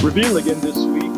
Reveal again this week.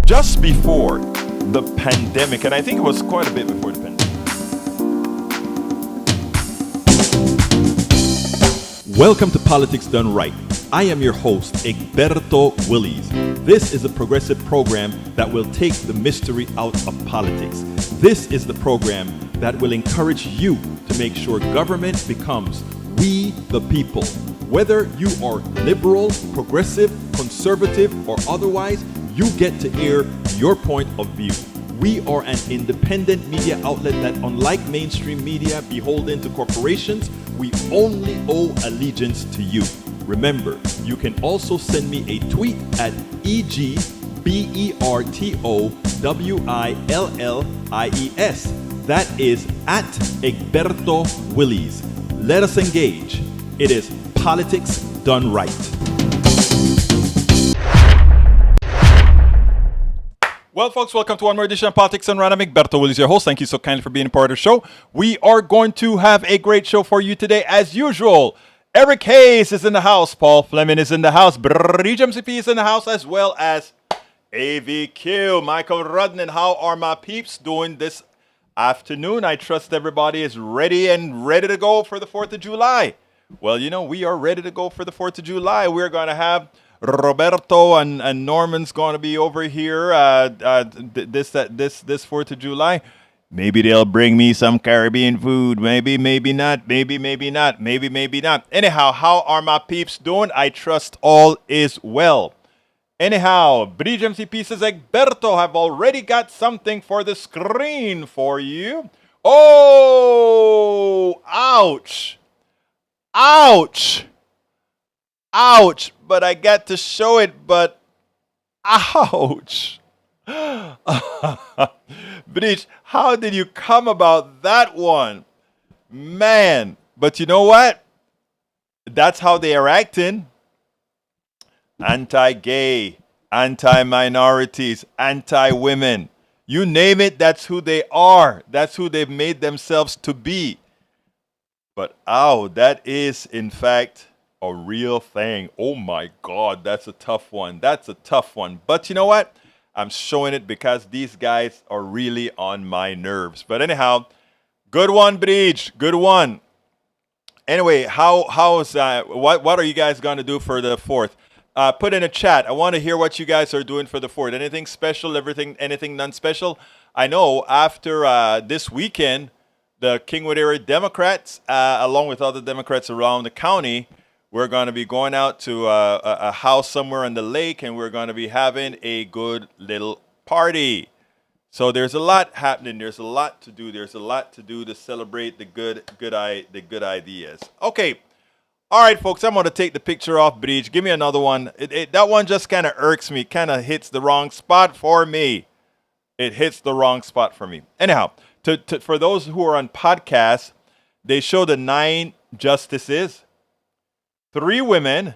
Just before the pandemic, and I think it was quite a bit before the pandemic. Welcome to Politics Done Right. I am your host, Egberto Willies. This is a progressive program that will take the mystery out of politics. This is the program that will encourage you to make sure government becomes we the people. Whether you are liberal, progressive, conservative, or otherwise, you get to air your point of view. We are an independent media outlet that, unlike mainstream media beholden to corporations, we only owe allegiance to you. Remember, you can also send me a tweet at EGBERTOWILLIES. That is at Egberto Willies. Let us engage. It is Politics Done Right. Well, folks, welcome to one more edition of Politics and Random. Egberto Willies, your host. Thank you so kindly for being a part of the show. We are going to have a great show for you today, as usual. Eric Hayes is in the house. Paul Fleming is in the house. Bridge MCP is in the house, as well as AVQ. Michael Rudnan. How are my peeps doing this afternoon? I trust everybody is ready to go for the 4th of July. Well, you know, we are ready to go for the 4th of July. We're going to have Roberto and Norman's going to be over here this 4th of July. Maybe they'll bring me some Caribbean food. Maybe not. Maybe not. Anyhow, how are my peeps doing? I trust all is well. Anyhow, Bridge MCP says Egberto have already got something for the screen for you. Oh, ouch. But I got to show it, but ouch. Bridge, how did you come about that one? Man, but you know what? That's how they are acting. Anti-gay, anti-minorities, anti-women. You name it, that's who they are. That's who they've made themselves to be. But that is, in fact, a real thing. Oh my God, that's a tough one. But you know what? I'm showing it because these guys are really on my nerves. But anyhow, good one, Bridge. Good one. Anyway, what are you guys going to do for the 4th? Put in a chat. I want to hear what you guys are doing for the 4th. Anything special? Anything non-special? I know after this weekend, the Kingwood area Democrats, along with other Democrats around the county, we're going to be going out to a house somewhere on the lake, and we're going to be having a good little party. So there's a lot happening. There's a lot to do. There's a lot to do to celebrate the the good ideas. Okay. All right, folks, I'm going to take the picture off Bridge. Give me another one. That one just kind of irks me, kind of hits the wrong spot for me. It hits the wrong spot for me. Anyhow, for those who are on podcasts, they show the 9 justices, 3 women,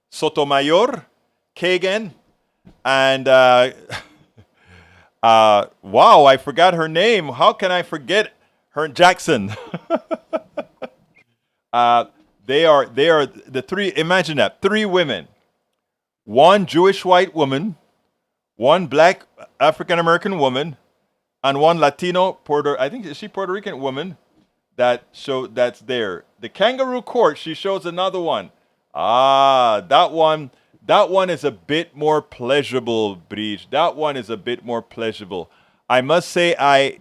Sotomayor, Kagan, and wow, I forgot her name. How can I forget her? Jackson. They are the 3. Imagine that, 3 women, 1 Jewish white woman, 1 black African American woman, and 1 Latino I think is she Puerto Rican woman that's there. The kangaroo court, she shows another one. That one is a bit more pleasurable, Breach. That one is a bit more pleasurable. I must say I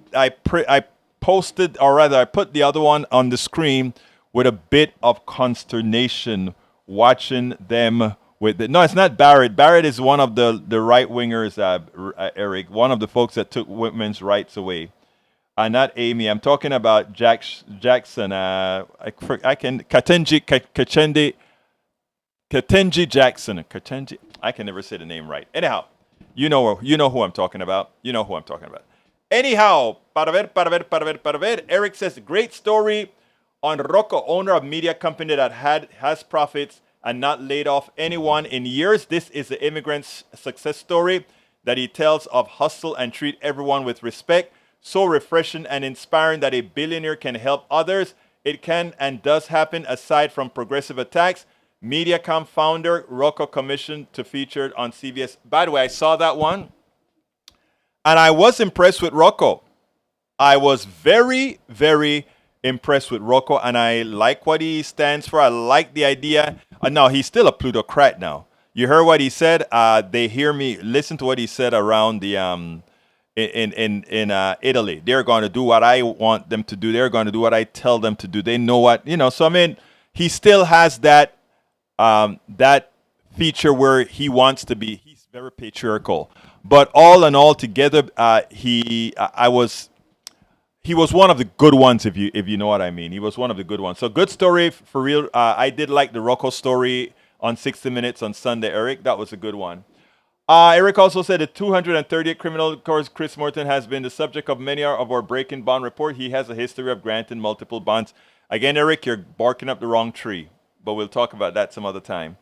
posted, or rather I put the other one on the screen with a bit of consternation watching them with no, it's not Barrett. Barrett is one of the right wingers, Eric, one of the folks that took women's rights away. Not Amy. I'm talking about Jackson. Katenji Jackson. Katenji. I can never say the name right. Anyhow, you know who I'm talking about. Anyhow, para ver. Eric says, great story on Rocco, owner of media company that has profits and not laid off anyone in years. This is the immigrant's success story that he tells of hustle and treat everyone with respect. So refreshing and inspiring that a billionaire can help others. It can and does happen aside from progressive attacks. Mediacom founder, Rocco commissioned to feature on CBS. By the way, I saw that one, and I was impressed with Rocco. I was very, very impressed with Rocco, and I like what he stands for. I like the idea. No, he's still a plutocrat now. You heard what he said. They hear me. Listen to what he said around the in Italy. They're going to do what I want them to do. They're going to do what I tell them to do. They know what, So I mean, he still has that that feature where he wants to be. He's very patriarchal, but all in all, together, he was one of the good ones, if you know what I mean. He was one of the good ones. So good story for real. I did like the Rocco story on 60 Minutes on Sunday, Eric. That was a good one. Eric also said the 238 criminal course Chris Morton has been the subject of many of our breaking bond report. He has a history of granting multiple bonds. Again, Eric, you're barking up the wrong tree, but we'll talk about that some other time.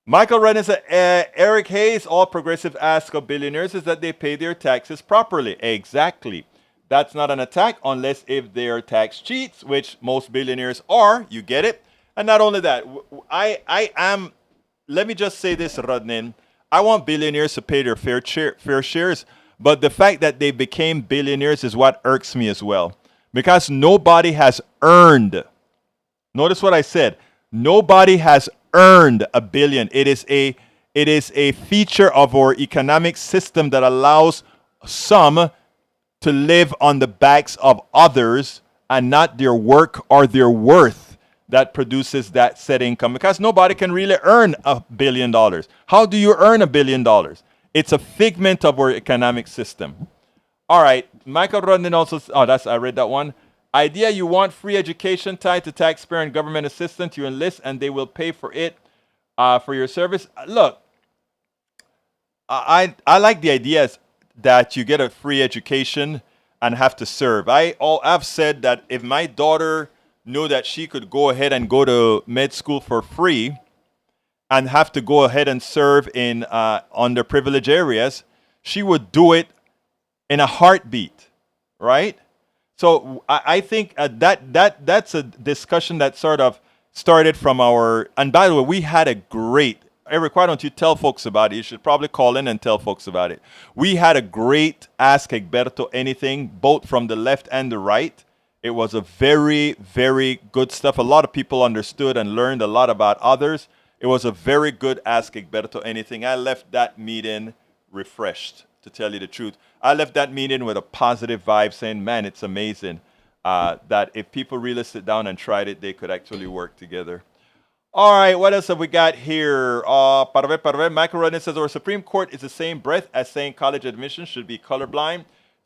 Michael Redden said, Eric Hayes, all progressive ask of billionaires is that they pay their taxes properly. Exactly. That's not an attack unless if they're tax cheats, which most billionaires are. You get it? And not only that, let me just say this, Rodnin. I want billionaires to pay their fair shares, but the fact that they became billionaires is what irks me as well. Because nobody has earned, notice what I said, nobody has earned $1 billion. It is a feature of our economic system that allows some to live on the backs of others and not their work or their worth that produces that set income, because nobody can really earn $1 billion. How do you earn $1 billion? It's a figment of our economic system. All right, Michael Rodden also, I read that one. Idea you want free education tied to taxpayer and government assistance, you enlist and they will pay for it for your service. Look, I like the ideas that you get a free education and have to serve. I've said that if my daughter knew that she could go ahead and go to med school for free and have to go ahead and serve in underprivileged areas, she would do it in a heartbeat, right? So I think that's a discussion that sort of started from our, and by the way, we had a great, Eric, why don't you tell folks about it? You should probably call in and tell folks about it. We had a great Ask Egberto Anything, both from the left and the right. It was a very, very good stuff. A lot of people understood and learned a lot about others. It was a very good Ask Egberto Anything. I left that meeting refreshed, to tell you the truth. I left that meeting with a positive vibe saying, man, it's amazing that if people really sit down and tried it, they could actually work together. All right, what else have we got here? Michael Rodden says, our Supreme Court is the same breath as saying college admission should be colorblind.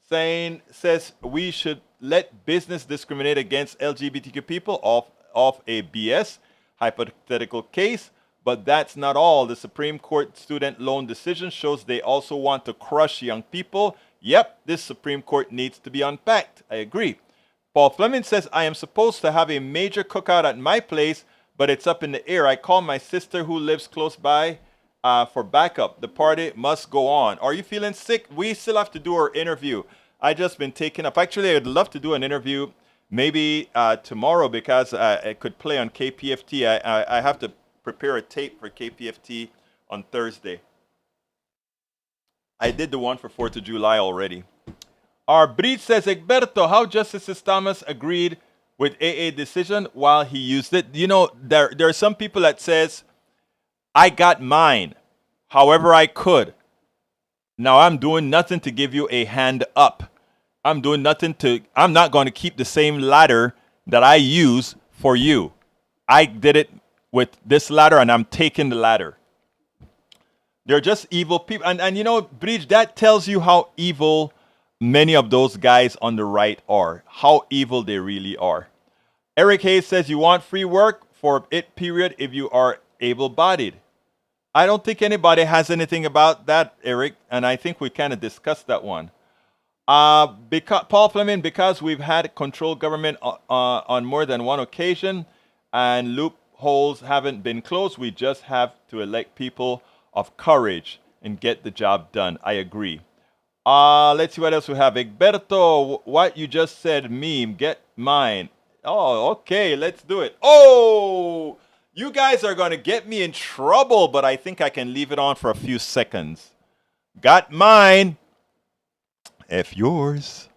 says we should let business discriminate against LGBTQ people off a BS hypothetical case, but that's not all. The Supreme Court student loan decision shows they also want to crush young people. Yep, this Supreme Court needs to be unpacked. I agree. Paul Fleming says, I am supposed to have a major cookout at my place, but it's up in the air. I call my sister who lives close by for backup. The party must go on. Are you feeling sick? We still have to do our interview. I just been taken up. Actually, I'd love to do an interview maybe tomorrow because it could play on KPFT. I have to prepare a tape for KPFT on Thursday. I did the one for 4th of July already. Our Breed says, Egberto, how Justice Thomas agreed with AA decision while he used it. You know, there are some people that says, I got mine however I could. Now I'm doing nothing to give you a hand up. I'm not going to keep the same ladder that I use for you. I did it with this ladder and I'm taking the ladder. They're just evil people. And you know, Bridge, that tells you how evil many of those guys on the right are. How evil they really are. Eric Hayes says you want free work for it, period, if you are able-bodied. I don't think anybody has anything about that, Eric, and I think we kind of discussed that one. Because Paul Fleming, because we've had controlled government on more than one occasion and loopholes haven't been closed, we just have to elect people of courage and get the job done. I agree. Let's see what else we have. Egberto, what you just said, meme, get mine. Oh, okay, let's do it. Oh, you guys are going to get me in trouble, but I think I can leave it on for a few seconds. Got mine. F yours.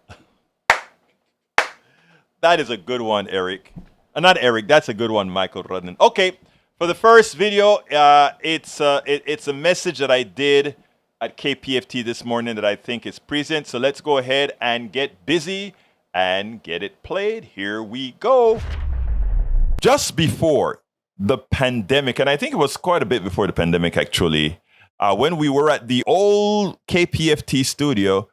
That is a good one, Eric. Not Eric, that's a good one, Michael Rudnan. Okay, for the first video, it's a message that I did at KPFT this morning that I think is present. So let's go ahead and get busy and get it played. Here we go. Just before the pandemic, and I think it was quite a bit before the pandemic actually, when we were at the old KPFT studio,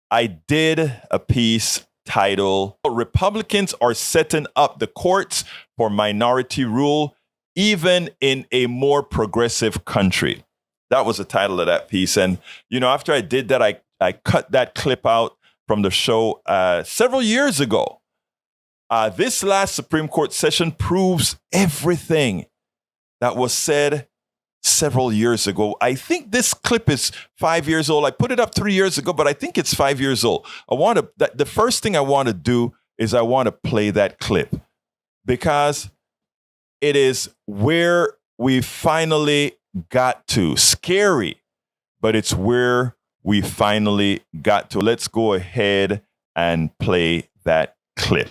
I did a piece titled, Republicans are setting up the courts for minority rule, even in a more progressive country. That was the title of that piece. And, you know, after I did that, I cut that clip out from the show several years ago. This last Supreme Court session proves everything that was said several years ago. I think this clip is 5 years old. I put it up 3 years ago, but I think it's 5 years old. The first thing I want to do is I want to play that clip because it is where we finally got to. Scary, but it's where we finally got to. Let's go ahead and play that clip.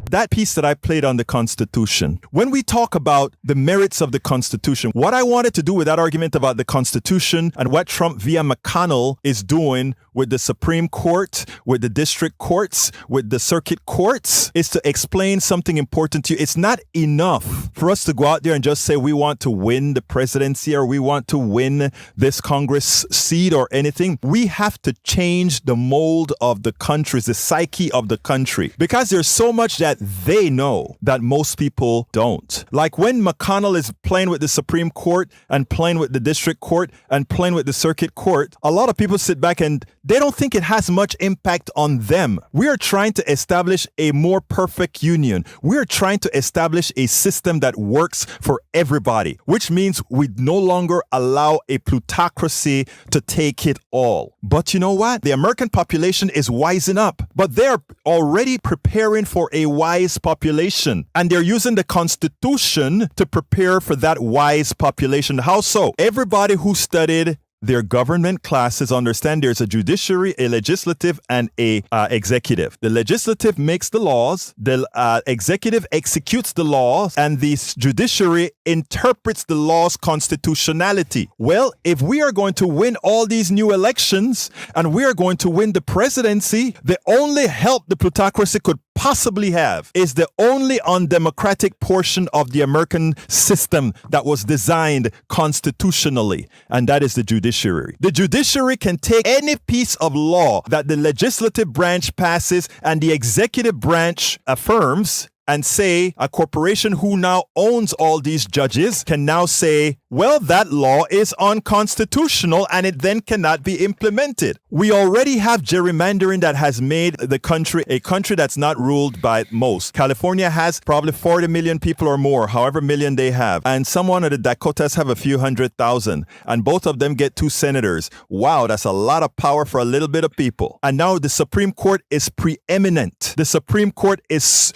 That piece that I played on the Constitution. When we talk about the merits of the Constitution, what I wanted to do with that argument about the Constitution and what Trump via McConnell is doing with the Supreme Court, with the district courts, with the circuit courts, is to explain something important to you. It's not enough for us to go out there and just say we want to win the presidency or we want to win this Congress seat or anything. We have to change the mold of the country, the psyche of the country, because there's so much that they know that most people don't. Like when McConnell is playing with the Supreme Court and playing with the district court and playing with the circuit court, a lot of people sit back and they don't think it has much impact on them. We are trying to establish a more perfect union. We are trying to establish a system that works for everybody, which means we no longer allow a plutocracy to take it all. But you know what? The American population is wising up, but they're already preparing for a wise population, and they're using the Constitution to prepare for that wise population. How so? Everybody who studied their government classes understand there's a judiciary, a legislative, and a executive. The legislative makes the laws, the executive executes the laws, and the judiciary interprets the law's constitutionality. Well, if we are going to win all these new elections and we are going to win the presidency, the only help the plutocracy could possibly have is the only undemocratic portion of the American system that was designed constitutionally, and that is the judiciary. The judiciary can take any piece of law that the legislative branch passes and the executive branch affirms and say a corporation who now owns all these judges can now say, well, that law is unconstitutional and it then cannot be implemented. We already have gerrymandering that has made the country a country that's not ruled by most. California has probably 40 million people or more, however million they have. And someone of the Dakotas have a few 100,000. And both of them get 2 senators. Wow, that's a lot of power for a little bit of people. And now the Supreme Court is preeminent. The Supreme Court is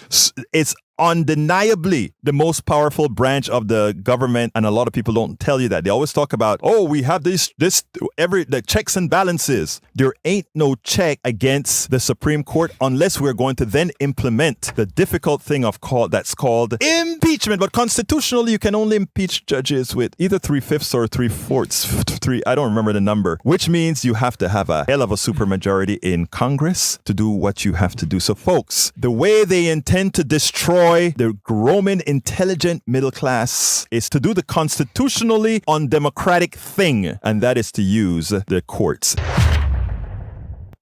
undeniably the most powerful branch of the government, and a lot of people don't tell you that. They always talk about, oh, we have the checks and balances. There ain't no check against the Supreme Court unless we're going to then implement the difficult thing that's called impeachment. But constitutionally, you can only impeach judges with either 3/5 or 3/4. I don't remember the number, which means you have to have a hell of a supermajority in Congress to do what you have to do. So, folks, the way they intend to destroy the Roman intelligent middle class is to do the constitutionally undemocratic thing, and that is to use the courts.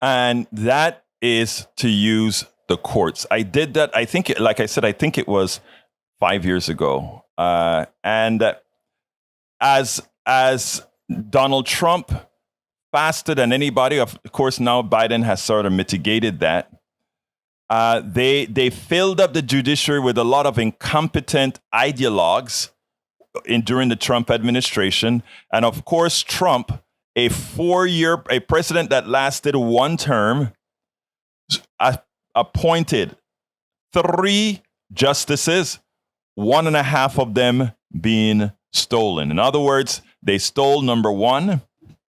And that is to use the courts. I did that, I think it was 5 years ago. And as Donald Trump faster than anybody, of course, now Biden has sort of mitigated that. They filled up the judiciary with a lot of incompetent ideologues during the Trump administration. And of course, Trump, a president that lasted 1 term, appointed 3 justices, 1.5 of them being stolen. In other words, they stole number 1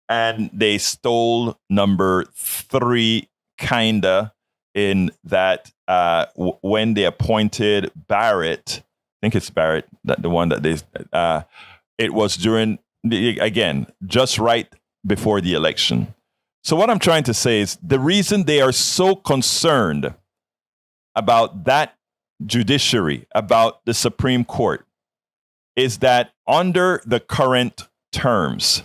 and they stole number 3, kinda. In that when they appointed Barrett, I think it's Barrett, the one that it was just right before the election. So what I'm trying to say is the reason they are so concerned about that judiciary, about the Supreme Court, is that under the current terms,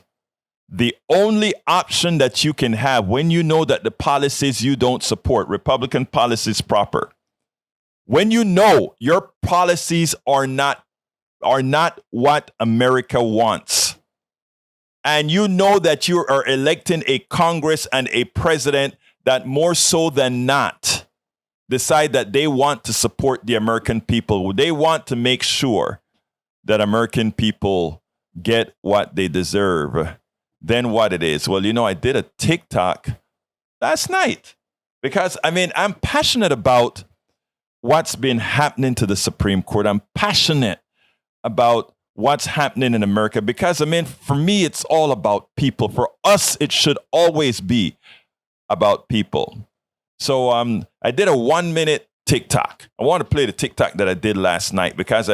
the only option that you can have when you know that the policies you don't support, Republican policies proper, when you know your policies are not what America wants, and you know that you are electing a Congress and a president that more so than not decide that they want to support the American people, they want to make sure that American people get what they deserve, then what it is. Well, I did a TikTok last night because, I'm passionate about what's been happening to the Supreme Court. I'm passionate about what's happening in America because, for me, it's all about people. For us, it should always be about people. So I did a 1-minute TikTok. I want to play the TikTok that I did last night because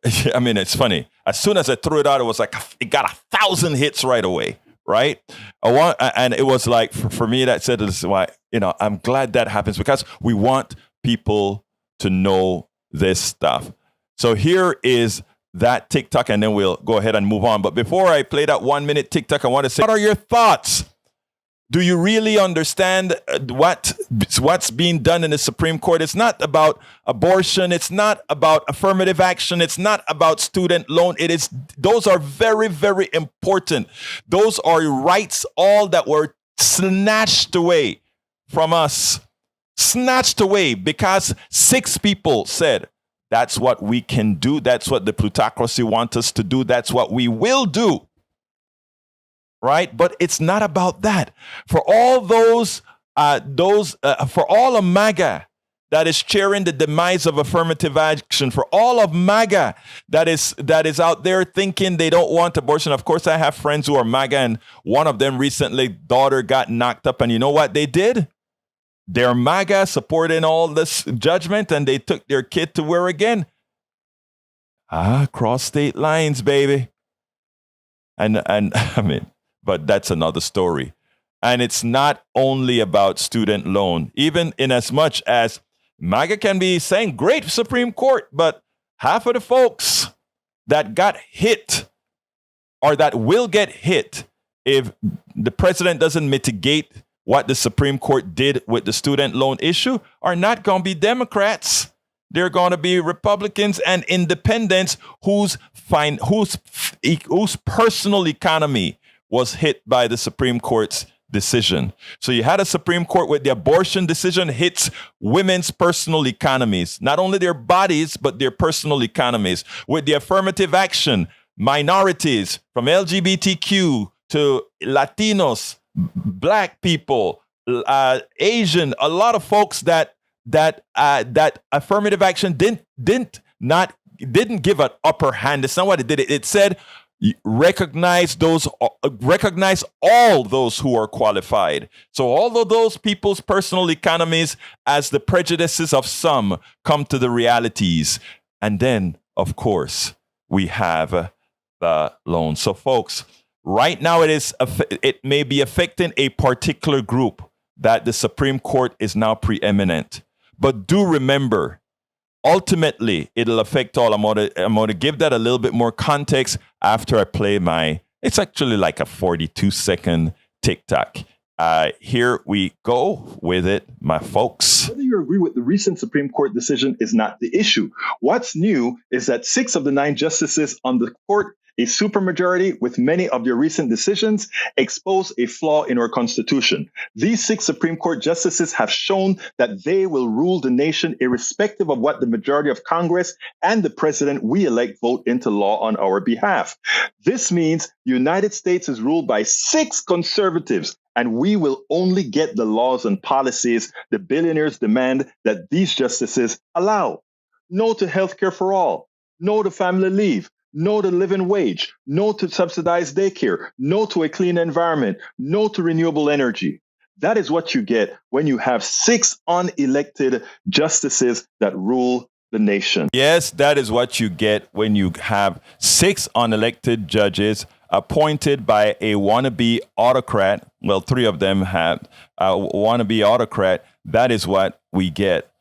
it's funny. As soon as I threw it out, it was like it got 1,000 hits right away, right? And it was like for me that said this is why I'm glad that happens because we want people to know this stuff. So here is that TikTok, and then we'll go ahead and move on. But before I play that 1-minute TikTok, I want to say, what are your thoughts? Do you really understand what's being done in the Supreme Court? It's not about abortion. It's not about affirmative action. It's not about student loan. Those are very, very important. Those are rights, all that were snatched away from us. Snatched away because 6 people said, that's what we can do. That's what the plutocracy wants us to do. That's what we will do. Right? But it's not about that. For all for all of MAGA that is cheering the demise of affirmative action, for all of MAGA that is out there thinking they don't want abortion. Of course, I have friends who are MAGA, and one of them recently, daughter got knocked up, and you know what they did? They're MAGA supporting all this judgment, and they took their kid to where again? Cross state lines, baby. And but that's another story. And it's not only about student loan, even in as much as MAGA can be saying, great Supreme Court, but half of the folks that got hit or that will get hit if the president doesn't mitigate what the Supreme Court did with the student loan issue are not going to be Democrats. They're going to be Republicans and independents whose personal economy was hit by the Supreme Court's decision. So you had a Supreme Court with the abortion decision hits women's personal economies, not only their bodies, but their personal economies. With the affirmative action, minorities from LGBTQ to Latinos, Black people, Asian, a lot of folks that affirmative action didn't give an upper hand. It's not what it did. It said recognize all those who are qualified. So all of those people's personal economies, as the prejudices of some come to the realities, and then of course we have the loan. So folks, right now it may be affecting a particular group that the Supreme Court is now preeminent. But do remember, ultimately, it'll affect all. I'm going to give that a little bit more context after I play it's actually like a 42-second TikTok. Here we go with it, my folks. Whether you agree with the recent Supreme Court decision is not the issue. What's new is that 6 of the 9 justices on the court, a supermajority with many of their recent decisions, expose a flaw in our Constitution. These 6 Supreme Court justices have shown that they will rule the nation irrespective of what the majority of Congress and the president we elect vote into law on our behalf. This means the United States is ruled by 6 conservatives, and we will only get the laws and policies the billionaires demand that these justices allow. No to healthcare for all. No to family leave. No to living wage, no to subsidized daycare, no to a clean environment, no to renewable energy. That is what you get when you have 6 unelected justices that rule the nation. Yes, that is what you get when you have 6 unelected judges appointed by a wannabe autocrat. Well, 3 of them have a wannabe autocrat. That is what we get.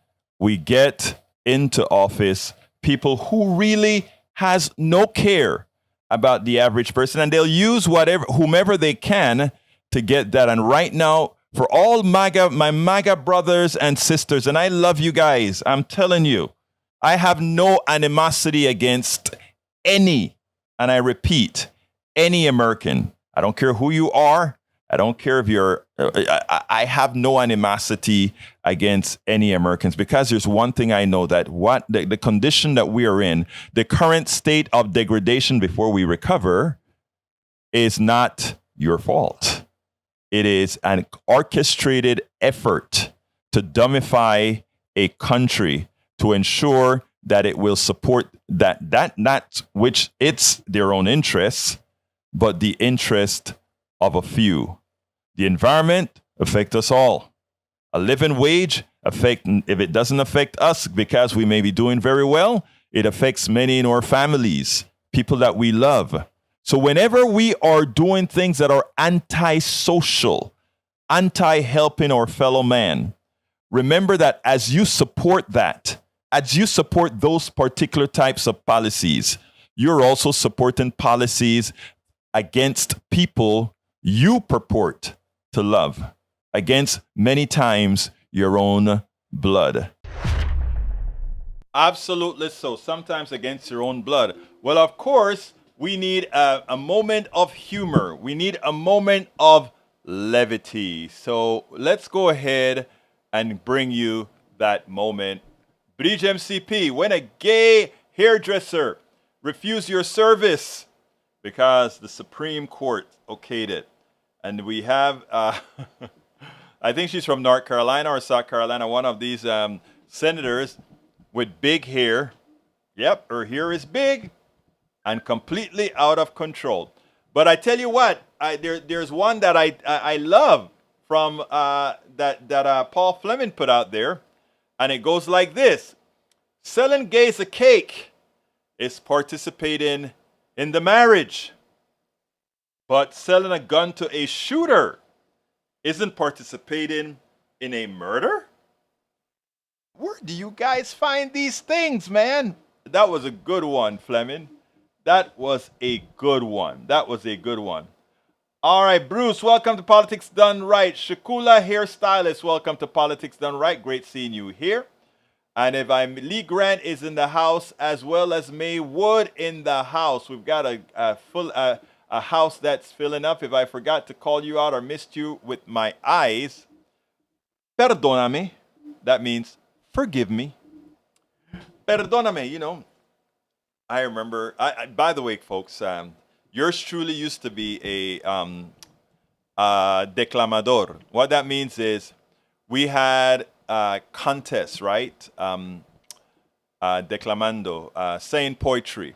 We get into office people who really has no care about the average person, and they'll use whomever they can to get that. And right now, for all my MAGA brothers and sisters, and I love you guys, I'm telling you, I have no animosity against any, and I repeat, any American. I don't care who you are. I don't care if you're, I have no animosity against any Americans, because there's one thing I know, that the condition that we are in, the current state of degradation before we recover, is not your fault. It is an orchestrated effort to dumbify a country to ensure that it will support that which it's their own interests, but the interest of a few. The environment affects us all. A living wage if it doesn't affect us because we may be doing very well, it affects many in our families, people that we love. So whenever we are doing things that are anti-social, anti-helping our fellow man, remember that as you support those particular types of policies, you're also supporting policies against people you purport to love, against many times your own blood. Absolutely so. Sometimes against your own blood. Well, of course, we need a moment of humor. We need a moment of levity. So let's go ahead and bring you that moment. Bridge MCP, when a gay hairdresser refused your service because the Supreme Court okayed it. And we have, I think she's from North Carolina or South Carolina, one of these senators with big hair. Yep, her hair is big and completely out of control. But I tell you what, there's one that I love from that Paul Fleming put out there, and it goes like this: selling gays a cake is participating in the marriage, but selling a gun to a shooter isn't participating in a murder? Where do you guys find these things, man? That was a good one, Fleming. That was a good one. That was a good one. All right, Bruce, welcome to Politics Done Right. Shakula, hairstylist, welcome to Politics Done Right. Great seeing you here. And if Lee Grant is in the house, as well as May Wood in the house. We've got a house that's filling up. If I forgot to call you out or missed you with my eyes, perdóname. That means forgive me. Perdóname, you know. I remember, by the way, folks, yours truly used to be a declamador. What that means is we had contests, right? Declamando, saying poetry.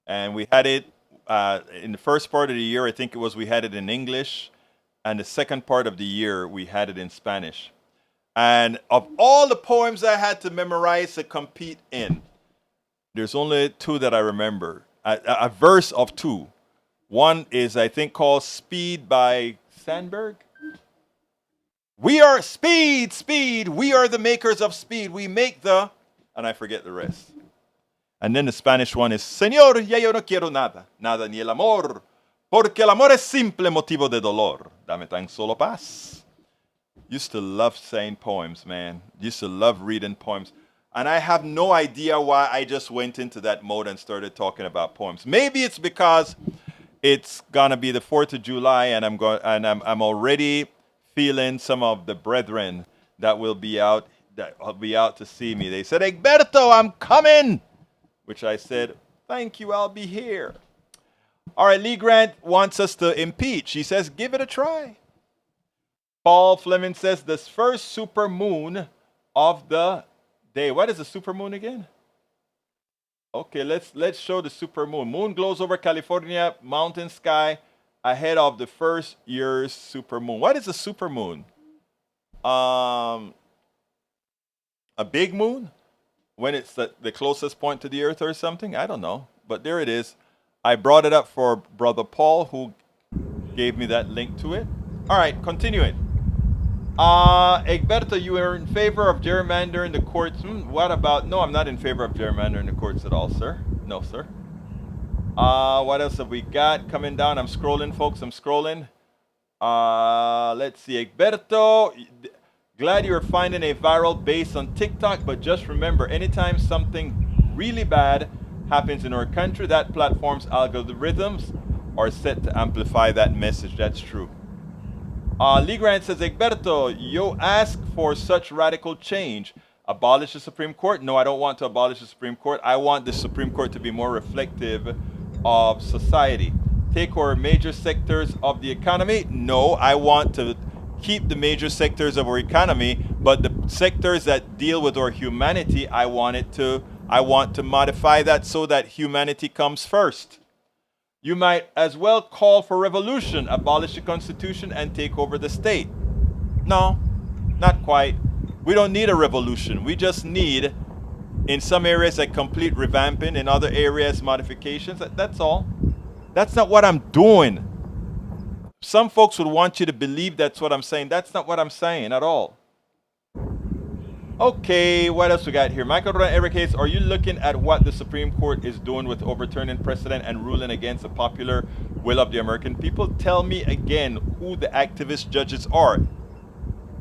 And we had it in the first part of the year, I think it was, we had it in English. And the second part of the year, we had it in Spanish. And of all the poems I had to memorize to compete in, there's only two that I remember. A verse of two. One is, I think, called Speed by Sandberg. We are speed, speed. We are the makers of speed. We make the... And I forget the rest. And then the Spanish one is, Señor, ya yo no quiero nada. Nada ni el amor. Porque el amor es simple motivo de dolor. Dame tan solo paz. Used to love saying poems, man. Used to love reading poems. And I have no idea why I just went into that mode and started talking about poems. Maybe it's because it's gonna be the 4th of July, and I'm already feeling some of the brethren that will be out to see me. They said, Egberto, I'm coming, which I said, thank you, I'll be here. All right, Lee Grant wants us to impeach. He says, give it a try. Paul Fleming says, the first super moon of the day. What is the super moon again? Okay, let's show the super moon. Moon glows over California mountain sky ahead of the first year's super moon. What is a super moon? A big moon? When it's the closest point to the earth or something? I don't know. But there it is. I brought it up for Brother Paul, who gave me that link to it. All right, continuing. Egberto, you are in favor of gerrymandering the courts. What about... No, I'm not in favor of gerrymandering the courts at all, sir. No, sir. What else have we got coming down? I'm scrolling, folks. I'm scrolling. Let's see. Egberto, glad you're finding a viral base on TikTok, but just remember, anytime something really bad happens in our country, that platform's algorithms are set to amplify that message. That's true. Lee Grant says, Egberto, you ask for such radical change. Abolish the Supreme Court? No, I don't want to abolish the Supreme Court. I want the Supreme Court to be more reflective of society. Take over major sectors of the economy? No, I want to keep the major sectors of our economy, but the sectors that deal with our humanity, I want to modify that so that humanity comes first. You might as well call for revolution, abolish the Constitution, and take over the state. No, not quite. We don't need a revolution. We just need, in some areas, a complete revamping. In other areas, modifications. That's all. That's not what I'm doing. Some folks would want you to believe that's what I'm saying. That's not what I'm saying at all. Okay, what else we got here? Michael Rodan, Eric Hayes, are you looking at what the Supreme Court is doing with overturning precedent and ruling against the popular will of the American people? Tell me again who the activist judges are.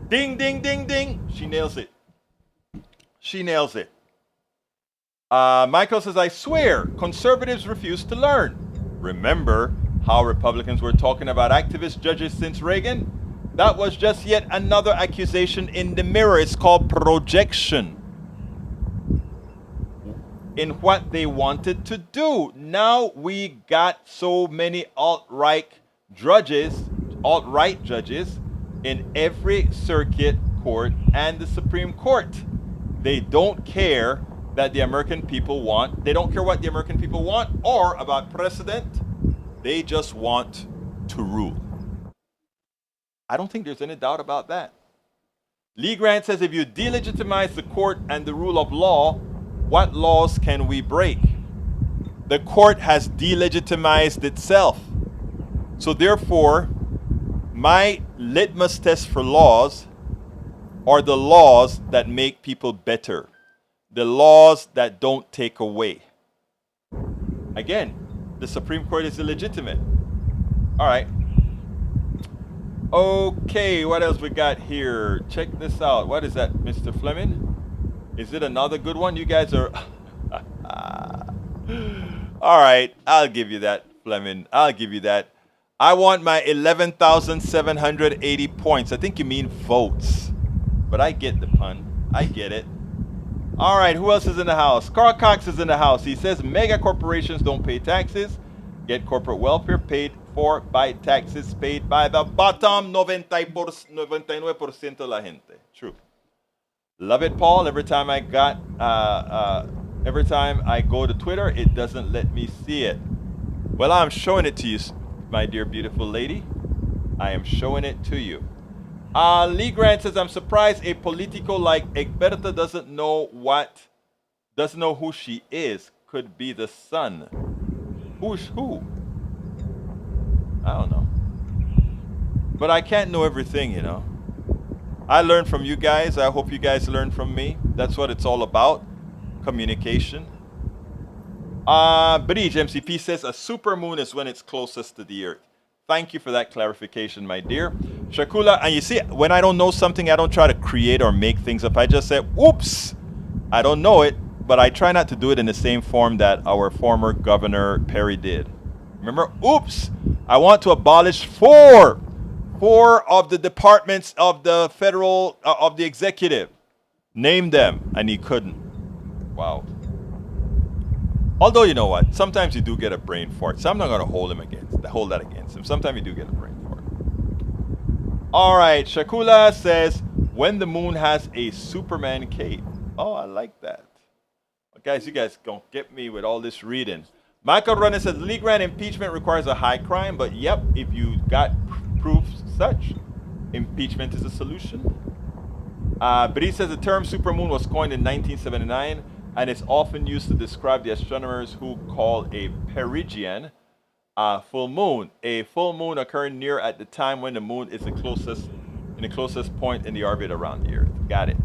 Ding, ding, ding, ding. She nails it. She nails it. Michael says, I swear, conservatives refuse to learn. Remember how Republicans were talking about activist judges since Reagan? That was just yet another accusation in the mirror. It's called projection in what they wanted to do. Now we got so many alt-right judges in every circuit court and the Supreme Court. They don't care that the American people want. They don't care what the American people want or about precedent. They just want to rule. I don't think there's any doubt about that. Lee Grant says, if you delegitimize the court and the rule of law, what laws can we break? The court has delegitimized itself. So therefore, my litmus test for laws are the laws that make people better, the laws that don't take away. Again, the Supreme Court is illegitimate. All right. Okay, what else we got here? Check this out. What is that, Mr. Fleming? Is it another good one? You guys are... All right, I'll give you that, Fleming. I'll give you that. I want my 11,780 points. I think you mean votes. But I get the pun. I get it. All right, who else is in the house? Carl Cox is in the house. He says mega corporations don't pay taxes, get corporate welfare paid for by taxes paid by the bottom 99% de la gente. True. Love it, Paul. Every time I go to Twitter, it doesn't let me see it. Well, I'm showing it to you, my dear beautiful lady. I am showing it to you. Lee Grant says, I'm surprised a politico like Egberta doesn't know who she is. Could be the son. Who's who? I don't know. But I can't know everything, you know. I learn from you guys. I hope you guys learn from me. That's what it's all about. Communication. Bridge MCP says a supermoon is when it's closest to the Earth. Thank you for that clarification, my dear. Shakula, and you see, when I don't know something, I don't try to create or make things up. I just say, oops, I don't know it, but I try not to do it in the same form that our former Governor Perry did. Remember, oops, I want to abolish four of the departments of the federal, of the executive. Name them, and he couldn't. Wow. Although, you know what? Sometimes you do get a brain fart. So I'm not going to hold that against him. Sometimes you do get a brain fart. All right. Shakula says, when the moon has a Superman cape. Oh, I like that. Well, guys, you guys don't get me with all this reading. Michael Runner says, Lee Grant impeachment requires a high crime. But, yep, if you got proof such, impeachment is a solution. But he says the term supermoon was coined in 1979. And it's often used to describe the astronomers who call a perigeuan full moon. A full moon occurring near at the time when the moon is the closest point in the orbit around the Earth. Got it.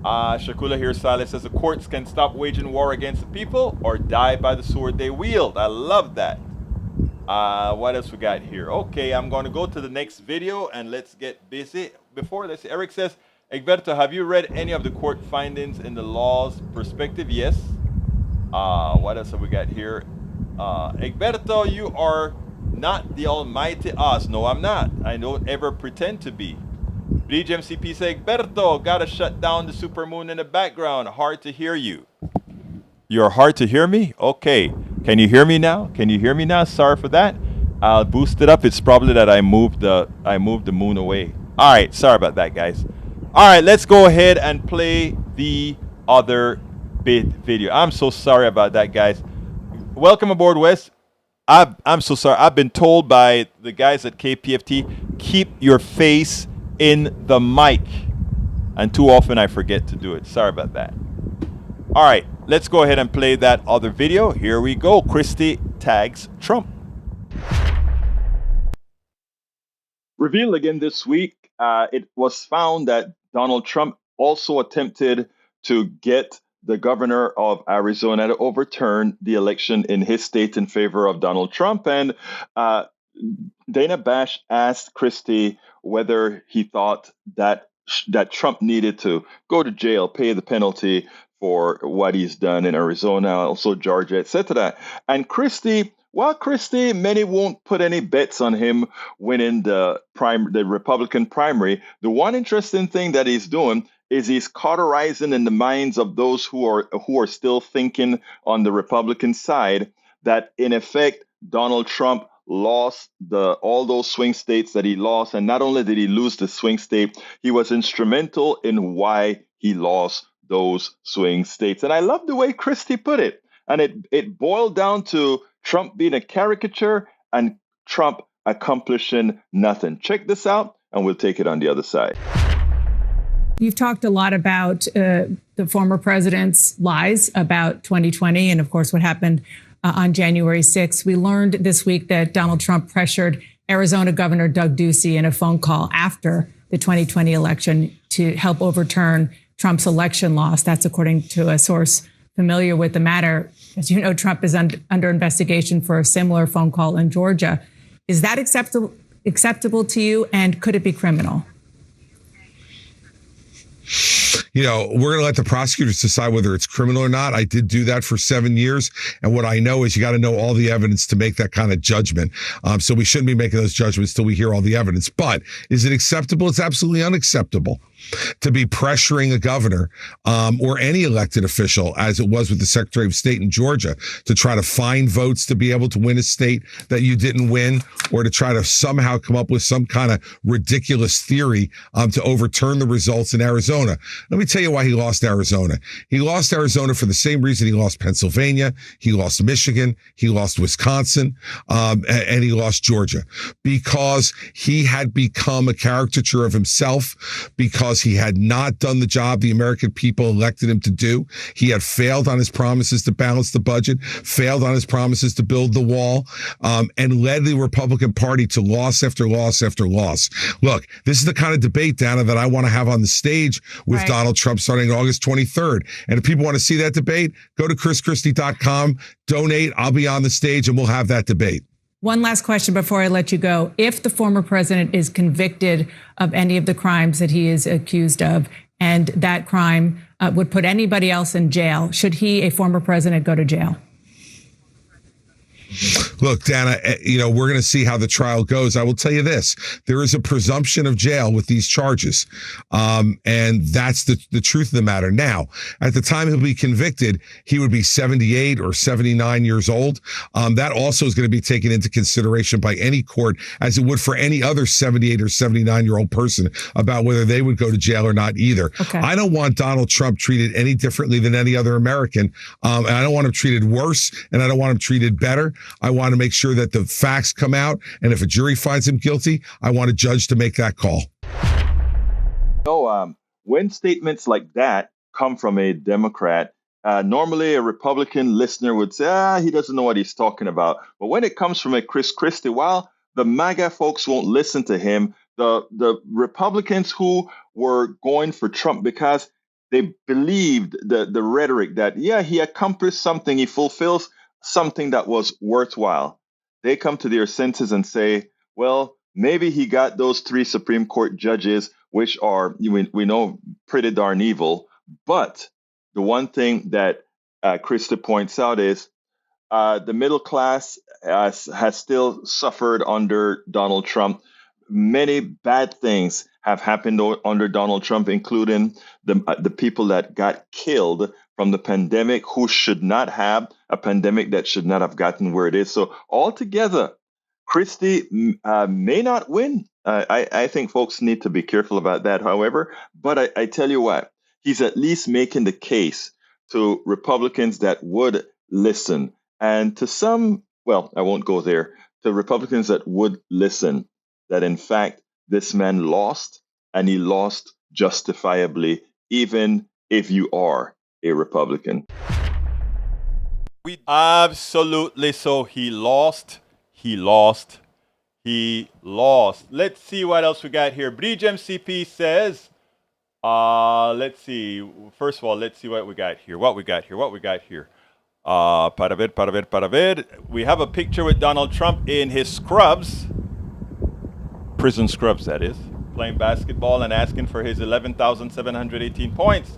Shakula here Silas says the courts can stop waging war against the people or die by the sword they wield. I love that. What else we got here? Okay, I'm going to go to the next video and let's get busy. Before this, Eric says, Egberto, have you read any of the court findings in the law's perspective? Yes. What else have we got here? Egberto, you are not the almighty Oz. No, I'm not. I don't ever pretend to be. Bridge MCP says, Egberto, gotta shut down the supermoon in the background. Hard to hear you. You're hard to hear me? Okay. Can you hear me now? Can you hear me now? Sorry for that. I'll boost it up. It's probably that I moved the moon away. All right. Sorry about that, guys. All right, let's go ahead and play the other video. I'm so sorry about that, guys. Welcome aboard, Wes. I'm so sorry. I've been told by the guys at KPFT, keep your face in the mic. And too often I forget to do it. Sorry about that. All right, let's go ahead and play that other video. Here we go. Christie tags Trump. Revealed again this week, it was found that Donald Trump also attempted to get the governor of Arizona to overturn the election in his state in favor of Donald Trump. And Dana Bash asked Christie whether he thought that Trump needed to go to jail, pay the penalty for what he's done in Arizona, also Georgia, etc. And Christie, many won't put any bets on him winning the Republican primary. The one interesting thing that he's doing is he's cauterizing in the minds of those who are still thinking on the Republican side that, in effect, Donald Trump lost all those swing states that he lost. And not only did he lose the swing state, he was instrumental in why he lost those swing states. And I love the way Christie put it. And it boiled down to Trump being a caricature and Trump accomplishing nothing. Check this out, and we'll take it on the other side. You've talked a lot about the former president's lies about 2020 and, of course, what happened on January 6th. We learned this week that Donald Trump pressured Arizona Governor Doug Ducey in a phone call after the 2020 election to help overturn Trump's election loss. That's according to a source familiar with the matter. As you know, Trump is under investigation for a similar phone call in Georgia. Is that acceptable to you, and could it be criminal? You know, we're going to let the prosecutors decide whether it's criminal or not. I did do that for 7 years. And what I know is you got to know all the evidence to make that kind of judgment. So we shouldn't be making those judgments till we hear all the evidence. But is it acceptable? It's absolutely unacceptable to be pressuring a governor or any elected official, as it was with the Secretary of State in Georgia, to try to find votes to be able to win a state that you didn't win, or to try to somehow come up with some kind of ridiculous theory to overturn the results in Arizona. Let me tell you why he lost Arizona. He lost Arizona for the same reason he lost Pennsylvania, he lost Michigan, he lost Wisconsin, and he lost Georgia, because he had become a caricature of himself, because he had not done the job the American people elected him to do. He had failed on his promises to balance the budget, failed on his promises to build the wall, and led the Republican Party to loss after loss after loss. Look, this is the kind of debate, Dana, that I want to have on the stage with Donald Trump starting August 23rd. And if people want to see that debate, go to chrischristie.com, donate. I'll be on the stage and we'll have that debate. One last question before I let you go. If the former president is convicted of any of the crimes that he is accused of, and that crime would put anybody else in jail, should he, a former president, go to jail? Look, Dana, you know, we're going to see how the trial goes. I will tell you this. There is a presumption of jail with these charges. And that's the truth of the matter. Now, at the time he'll be convicted, he would be 78 or 79 years old. That also is going to be taken into consideration by any court, as it would for any other 78 or 79-year-old person, about whether they would go to jail or not either. Okay. I don't want Donald Trump treated any differently than any other American. And I don't want him treated worse, and I don't want him treated better. I want to make sure that the facts come out, and if a jury finds him guilty, I want a judge to make that call. When statements like that come from a Democrat, normally a Republican listener would say, he doesn't know what he's talking about. But when it comes from a Chris Christie, while the MAGA folks won't listen to him, the Republicans who were going for Trump because they believed the rhetoric that, he accomplished something, he fulfills something that was worthwhile, they come to their senses and say, well, maybe he got those 3 Supreme Court judges, which are, we know, pretty darn evil. But the one thing that Krista points out is the middle class has still suffered under Donald Trump. Many bad things have happened under Donald Trump, including the people that got killed from the pandemic, who should not have a pandemic, that should not have gotten where it is. So altogether, Christie may not win. I think folks need to be careful about that, however. But I tell you what, he's at least making the case to Republicans that would listen. And to some, well, I won't go there, to Republicans that would listen, that in fact, this man lost, and he lost justifiably, even if you are a Republican. Absolutely. So he lost. Let's see what else we got here. Bridge MCP says, let's see. First of all, let's see what we got here. Para ver. We have a picture with Donald Trump in his scrubs. Prison scrubs, that is. Playing basketball and asking for his 11,718 points.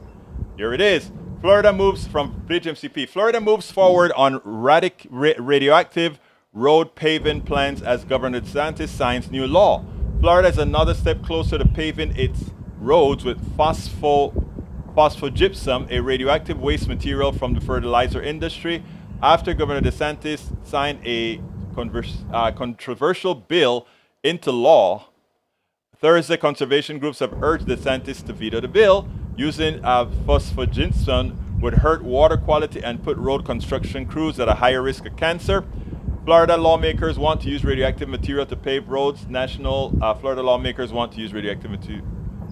Here it is. Florida moves from Bridge MCP. Florida moves forward on radioactive road paving plans as Governor DeSantis signs new law. Florida is another step closer to paving its roads with phosphogypsum, a radioactive waste material from the fertilizer industry, after Governor DeSantis signed a controversial bill into law. Thursday, conservation groups have urged DeSantis to veto the bill. Using phosphogypsum would hurt water quality and put road construction crews at a higher risk of cancer. Florida lawmakers want to use radioactive material to pave roads. Florida lawmakers want to use radioactive material.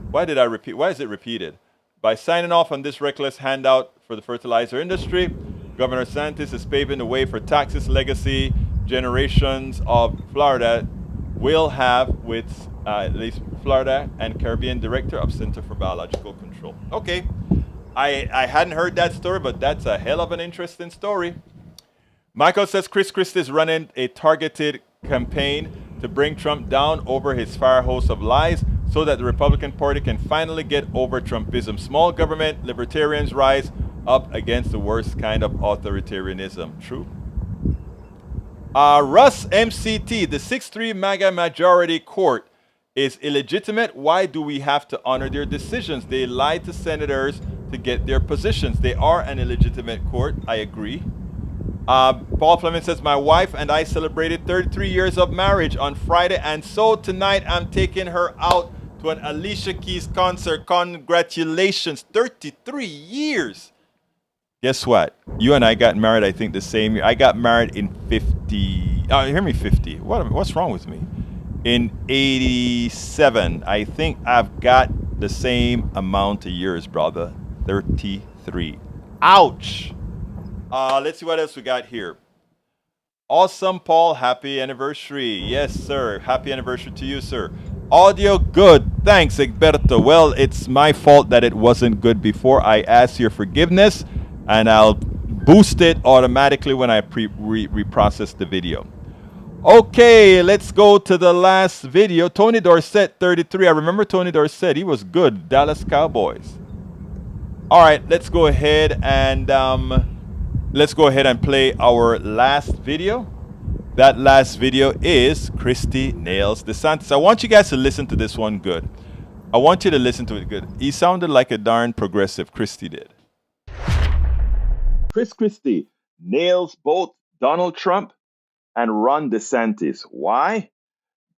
Why is it repeated? By signing off on this reckless handout for the fertilizer industry, Governor DeSantis is paving the way for Texas legacy generations of Florida will have with at least Florida and Caribbean Director of Center for Biological Control. Okay, I hadn't heard that story, but that's a hell of an interesting story. Michael says Christie is running a targeted campaign to bring Trump down over his fire hose of lies so that the Republican Party can finally get over Trumpism. Small government libertarians rise up against the worst kind of authoritarianism. True. Russ MCT, the 6-3 MAGA majority court is illegitimate. Why do we have to honor their decisions? They lied to senators to get their positions. They are an illegitimate court. I agree. Paul Fleming says, my wife and I celebrated 33 years of marriage on Friday, and so tonight I'm taking her out to an Alicia Keys concert. Congratulations, 33 years. Guess what? You and I got married, I think, the same year. I got married in 50. Oh, hear me, 50. What's wrong with me? In 87. I think I've got the same amount of years, brother. 33. Ouch. Let's see what else we got here. Awesome, Paul. Happy anniversary. Yes, sir. Happy anniversary to you, sir. Audio good. Thanks, Egberto. Well, it's my fault that it wasn't good before. I ask your forgiveness, and I'll boost it automatically when I reprocess the video. Okay, let's go to the last video. Tony Dorsett, 33. I remember Tony Dorsett. He was good. Dallas Cowboys. All right, let's go ahead and play our last video. That last video is Christie nails DeSantis. I want you guys to listen to this one good. I want you to listen to it good. He sounded like a darn progressive. Christie did. Chris Christie nails both Donald Trump and Ron DeSantis. Why?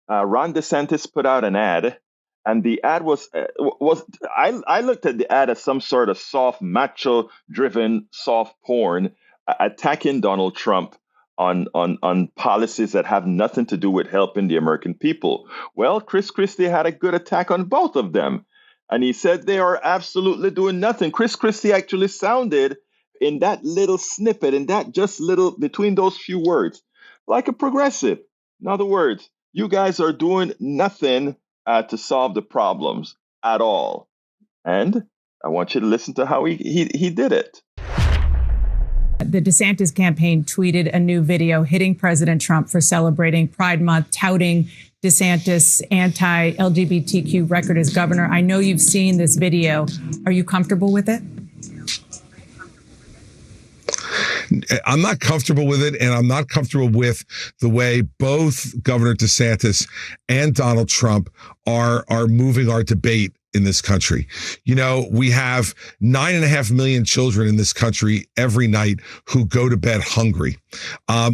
Ron DeSantis put out an ad, and the ad was I looked at the ad as some sort of soft, macho-driven, soft porn attacking Donald Trump on policies that have nothing to do with helping the American people. Well, Chris Christie had a good attack on both of them, and he said they are absolutely doing nothing. Chris Christie actually sounded in that little snippet, in that just little between those few words, like a progressive. In other words, you guys are doing nothing to solve the problems at all. And I want you to listen to how he did it. The DeSantis campaign tweeted a new video hitting President Trump for celebrating Pride Month, touting DeSantis' anti-LGBTQ record as governor. I know you've seen this video. Are you comfortable with it? I'm not comfortable with it, and I'm not comfortable with the way both Governor DeSantis and Donald Trump are moving our debate in this country. You know, we have 9.5 million children in this country every night who go to bed hungry.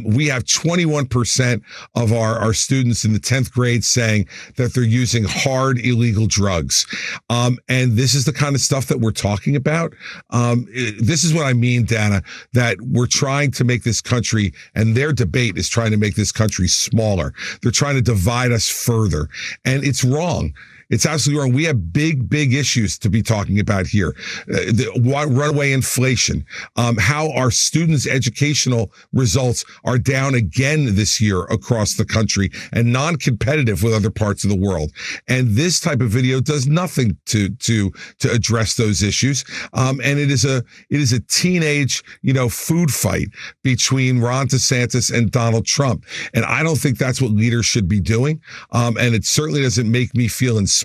We have 21% of our students in the 10th grade saying that they're using hard illegal drugs. And this is the kind of stuff that we're talking about. This is what I mean, Dana, that we're trying to make this country, and their debate is trying to make this country smaller. They're trying to divide us further. And it's wrong. It's absolutely wrong. We have big issues to be talking about here. The runaway inflation, how our students' educational results are down again this year across the country and non-competitive with other parts of the world. And this type of video does nothing to address those issues. And it is a teenage, food fight between Ron DeSantis and Donald Trump. And I don't think that's what leaders should be doing. And it certainly doesn't make me feel inspired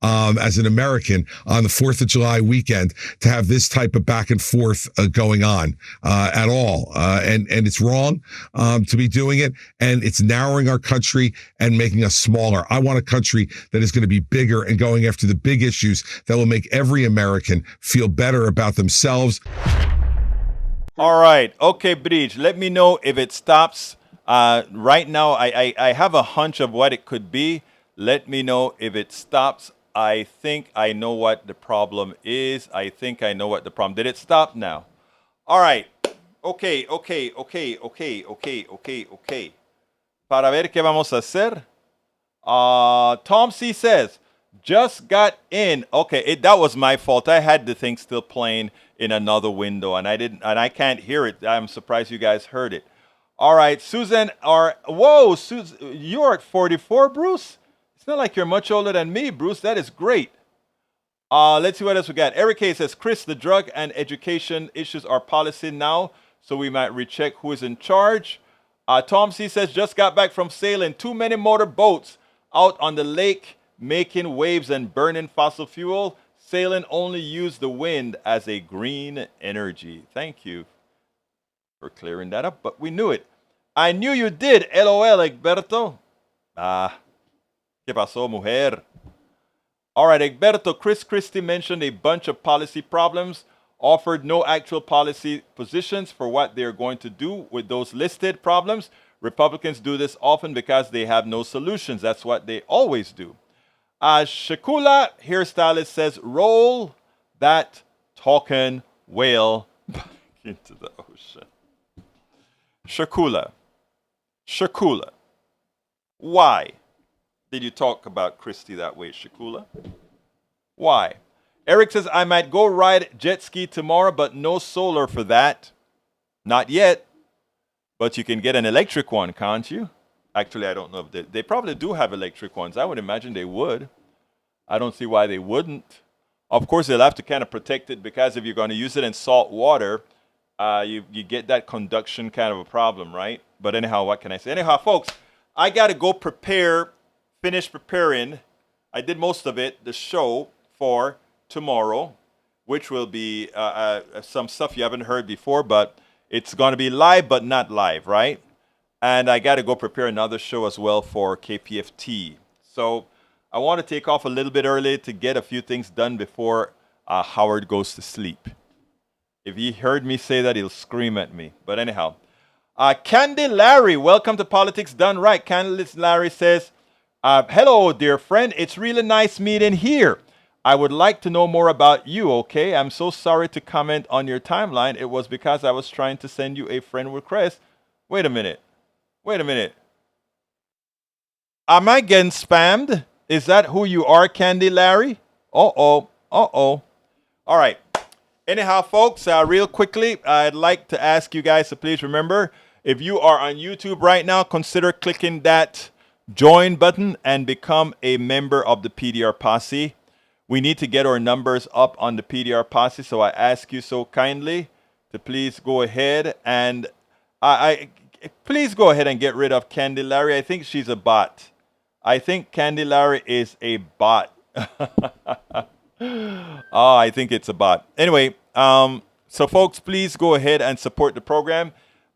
as an American on the 4th of July weekend to have this type of back and forth going on at all. And it's wrong to be doing it. And it's narrowing our country and making us smaller. I want a country that is going to be bigger and going after the big issues that will make every American feel better about themselves. All right. Okay, Bridge, let me know if it stops. Right now, I have a hunch of what it could be. Let me know if it stops. I think I know what the problem is. Did it stop now? All right. Okay. Para ver qué vamos a hacer. Tom C says, just got in. Okay, that was my fault. I had the thing still playing in another window, and I can't hear it. I'm surprised you guys heard it. All right, Susan, whoa, Susan, you're at 44, Bruce? It's not like you're much older than me, Bruce. That is great. Let's see what else we got. Eric K says, Chris, the drug and education issues are policy now, so we might recheck who is in charge. Tom C says, just got back from sailing. Too many motor boats out on the lake making waves and burning fossil fuel. Sailing only use the wind as a green energy. Thank you for clearing that up, but we knew it. I knew you did. LOL, Egberto. ¿Qué pasó, mujer? All right, Egberto, Chris Christie mentioned a bunch of policy problems, offered no actual policy positions for what they're going to do with those listed problems. Republicans do this often because they have no solutions. That's what they always do. Shakula, hairstylist, says, roll that talking whale back into the ocean. Shakula, why did you talk about Christie that way, Shakula? Why? Eric says, I might go ride jet ski tomorrow, but no solar for that. Not yet, but you can get an electric one, can't you? Actually, I don't know if they probably do have electric ones. I would imagine they would. I don't see why they wouldn't. Of course, they'll have to kind of protect it because if you're going to use it in salt water, you get that conduction kind of a problem, right? But anyhow, what can I say? Anyhow, folks, I got to go finish preparing. I did most of it, the show for tomorrow, which will be some stuff you haven't heard before, but it's going to be live, but not live, right? And I got to go prepare another show as well for KPFT. So I want to take off a little bit early to get a few things done before Howard goes to sleep. If he heard me say that, he'll scream at me. But anyhow, Candy Larry, welcome to Politics Done Right. Candy Larry says, hello, dear friend. It's really nice meeting here. I would like to know more about you, okay? I'm so sorry to comment on your timeline. It was because I was trying to send you a friend request. Wait a minute. Am I getting spammed? Is that who you are, Candy Larry? Uh-oh. All right. Anyhow, folks, real quickly, I'd like to ask you guys to please remember, if you are on YouTube right now, consider clicking that join button and become a member of the PDR Posse. We need to get our numbers up on the PDR Posse, so I ask you so kindly to please go ahead and please go ahead and get rid of Candy Larry. I think she's a bot. I think Candy Larry is a bot. I think it's a bot. Anyway, so folks, please go ahead and support the program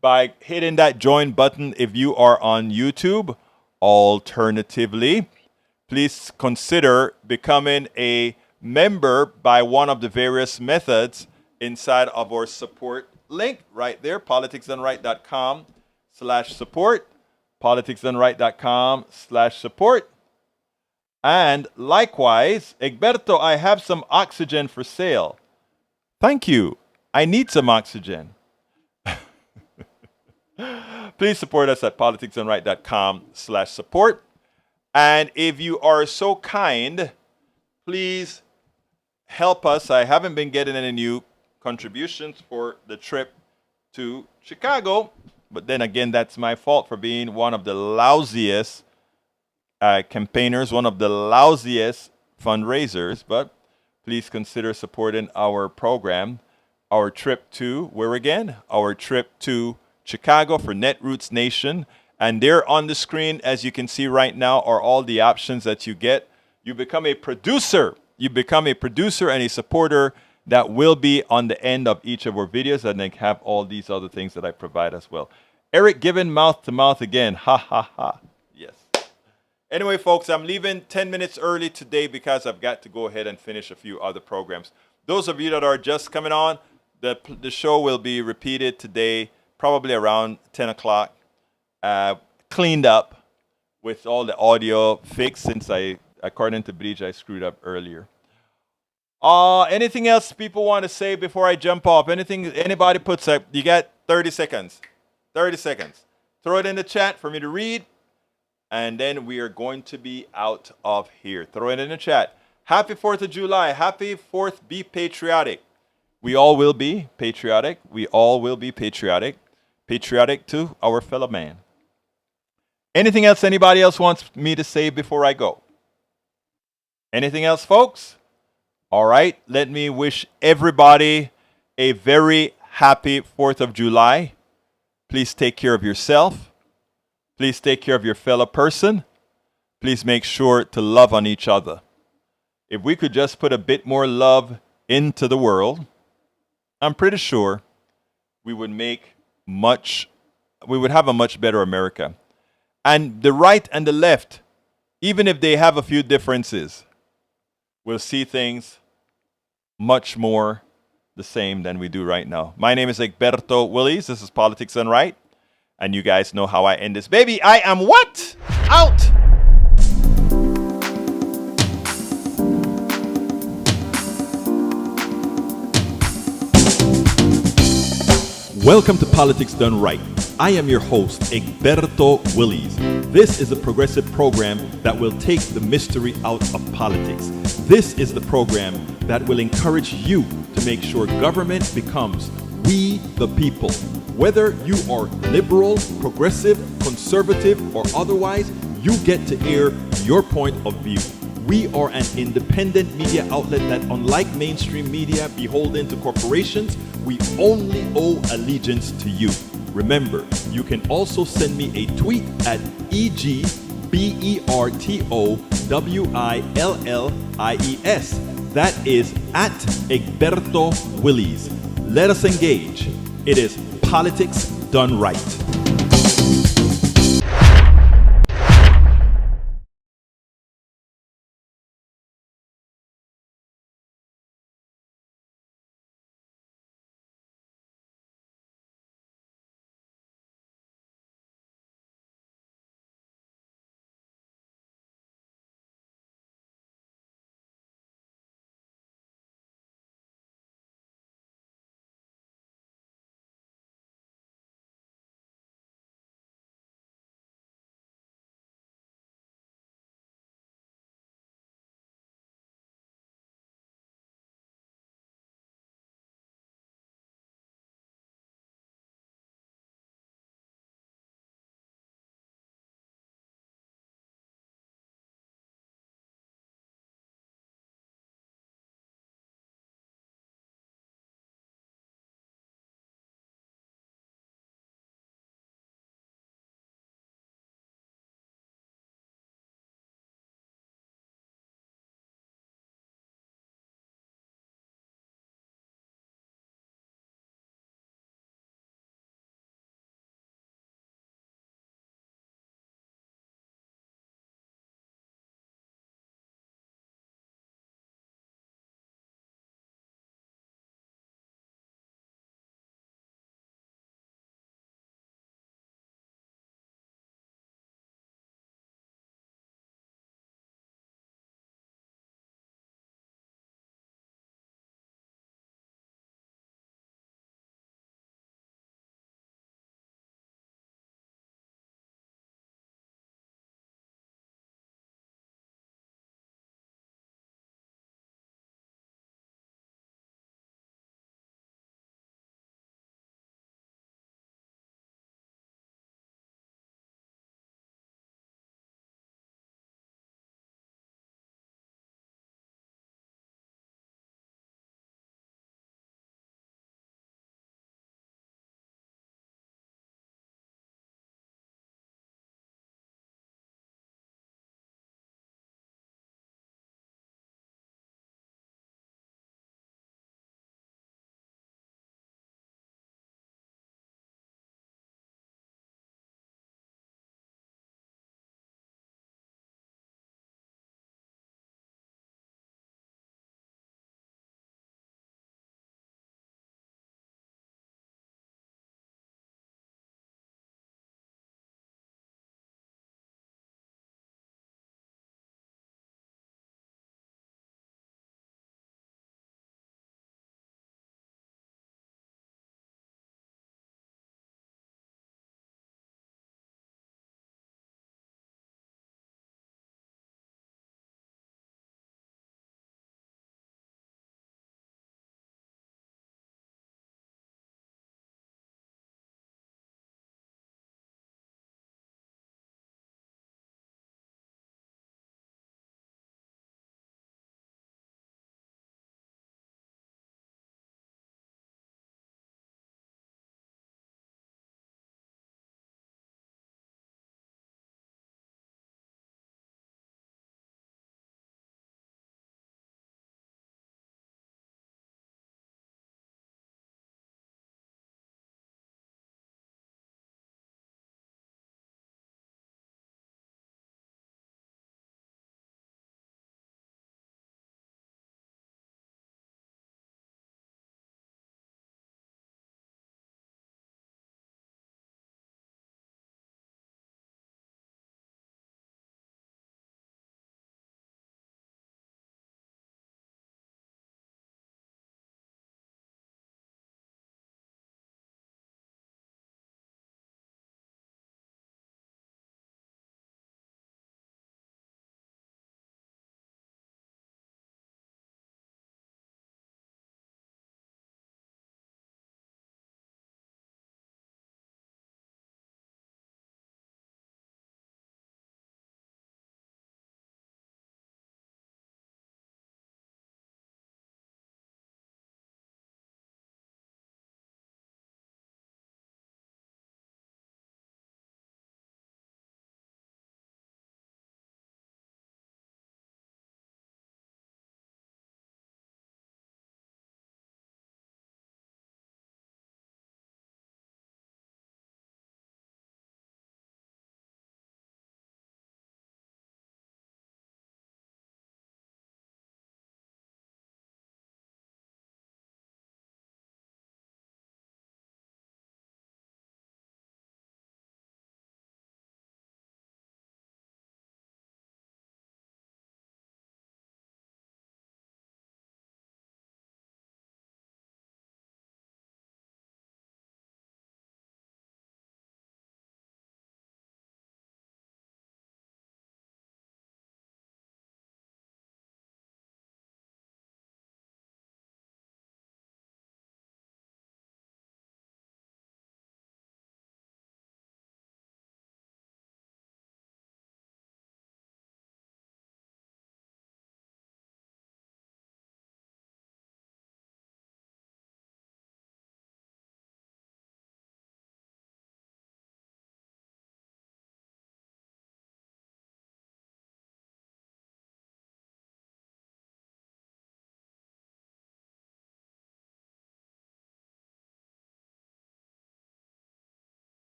by hitting that join button if you are on YouTube. Alternatively, please consider becoming a member by one of the various methods inside of our support link right there, politicsdoneright.com/support, politicsdoneright.com/support. And likewise, Egberto, I have some oxygen for sale. Thank you. I need some oxygen. Please support us at politicsdoneright.com/support. And if you are so kind, please help us. I haven't been getting any new contributions for the trip to Chicago. But then again, that's my fault for being one of the lousiest campaigners, one of the lousiest fundraisers. But please consider supporting our program. Our trip to, where again? Our trip to Chicago for Netroots Nation. And there on the screen, as you can see right now, are all the options that you get. You become a producer. You become a producer and a supporter that will be on the end of each of our videos, and they have all these other things that I provide as well. Eric giving mouth to mouth again. Ha, ha, ha. Yes. Anyway, folks, I'm leaving 10 minutes early today because I've got to go ahead and finish a few other programs. Those of you that are just coming on, the show will be repeated today, probably around 10 o'clock. Cleaned up with all the audio fixed since according to Bridge, I screwed up earlier. Anything else people want to say before I jump off? Anything anybody puts up? You got 30 seconds. 30 seconds. Throw it in the chat for me to read. And then we are going to be out of here. Throw it in the chat. Happy 4th of July. Happy 4th. Be patriotic. We all will be patriotic. We all will be patriotic. patriotic to our fellow man. Anything else anybody else wants me to say before I go? Anything else, folks? All right, let me wish everybody a very happy 4th of July. Please take care of yourself. Please take care of your fellow person. Please make sure to love on each other. If we could just put a bit more love into the world, I'm pretty sure we would have a much better America. And the right and the left, even if they have a few differences, will see things much more the same than we do right now. My name is Egberto Willies. This is Politics Done Right. And you guys know how I end this baby. I am what? Out! Welcome to Politics Done Right. I am your host, Egberto Willies. This is a progressive program that will take the mystery out of politics. This is the program that will encourage you to make sure government becomes we the people. Whether you are liberal, progressive, conservative, or otherwise, you get to air your point of view. We are an independent media outlet that, unlike mainstream media beholden to corporations, we only owe allegiance to you. Remember, you can also send me a tweet at EGBERTOWILLIES. That is at Egberto Willies. Let us engage. It is Politics Done Right.